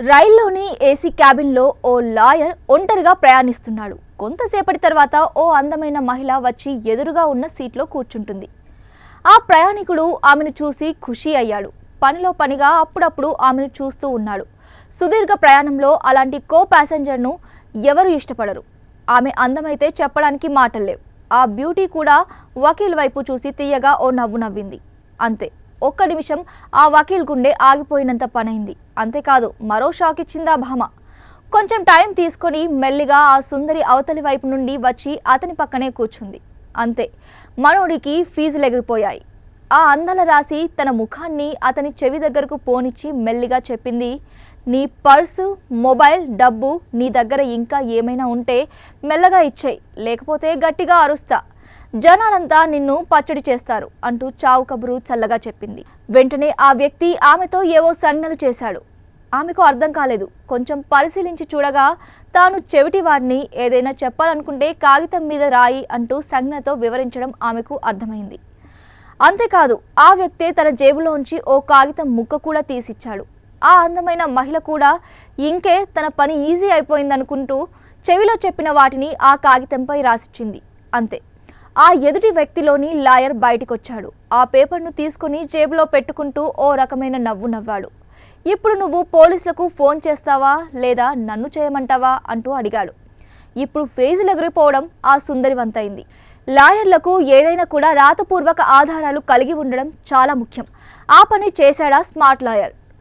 రైల్లోని AC క్యాబిన్లో ఓ lawyer ఒంటరిగా ప్రయాణిస్తున్నాడు. కొంతసేపటి తర్వాత ఓ అందమైన మహిళ వచ్చి ఎదురుగా ఉన్న సీట్లో కూర్చుంటుంది. ఆ ప్రయాణికుడు ఆమెను చూసి ఖుషి అయ్యాడు. పనిలో పనిగా అప్పుడప్పుడు ఆమెను చూస్తూ ఉన్నాడు. సుదీర్ఘ ప్రయాణంలో అలాంటి కో ప్యాసింజర్ను ఎవరు ఇష్టపడరు. ఆమె అందమైతే చెప్పడానికి మాటల్లేవు. ఆ బ్యూటీ కూడా వకీల్ వైపు చూసి తీయగా ఓ నవ్వు నవ్వింది. అంతే, ఒక్క నిమిషం ఆ వకీల్ గుండె ఆగిపోయినంత పనైంది. అంతేకాదు, మరో షాక్ ఇచ్చిందా భామ. కొంచెం టైం తీసుకొని మెల్లిగా ఆ సుందరి అవతలి వైపు నుండి వచ్చి అతని పక్కనే కూర్చుంది. అంతే, మనోడికి ఫీజులు ఎగిరిపోయాయి. ఆ అందాల రాసి తన ముఖాన్ని అతని చెవి దగ్గరకు పోనిచ్చి మెల్లిగా చెప్పింది, నీ పర్సు, మొబైల్, డబ్బు నీ దగ్గర ఇంకా ఏమైనా ఉంటే మెల్లగా ఇచ్చేయి, లేకపోతే గట్టిగా అరుస్తా. జనాలంతా నిన్ను పచ్చడి చేస్తారు అంటూ చావు కబురు చల్లగా చెప్పింది. వెంటనే ఆ వ్యక్తి ఆమెతో ఏవో సంజ్ఞలు చేశాడు. ఆమెకు అర్థం కాలేదు. కొంచెం పరిశీలించి చూడగా తాను చెవిటివాడిని, ఏదైనా చెప్పాలనుకుంటే కాగితం మీద రాయి అంటూ సంజ్ఞతో వివరించడం ఆమెకు అర్థమైంది. అంతేకాదు, ఆ వ్యక్తే తన జేబులోంచి ఓ కాగితం ముక్క కూడా తీసిచ్చాడు. ఆ అందమైన మహిళ కూడా ఇంకే తన పని ఈజీ అయిపోయిందనుకుంటూ చెవిలో చెప్పిన వాటిని ఆ కాగితంపై రాసిచ్చింది. అంతే, ఆ ఎదుటి వ్యక్తిలోని లాయర్ బయటికొచ్చాడు. ఆ పేపర్ను తీసుకుని జేబులో పెట్టుకుంటూ ఓ రకమైన నవ్వు నవ్వాడు. ఇప్పుడు నువ్వు పోలీసులకు ఫోన్ చేస్తావా లేదా నన్ను చేయమంటావా అంటూ అడిగాడు. ఇప్పుడు ఫేజులు ఎగిరిపోవడం ఆ సుందరి వంతైంది. లాయర్లకు ఏదైనా కూడా రాతపూర్వక ఆధారాలు కలిగి ఉండడం చాలా ముఖ్యం. ఆ పని చేశాడా స్మార్ట్ లాయర్.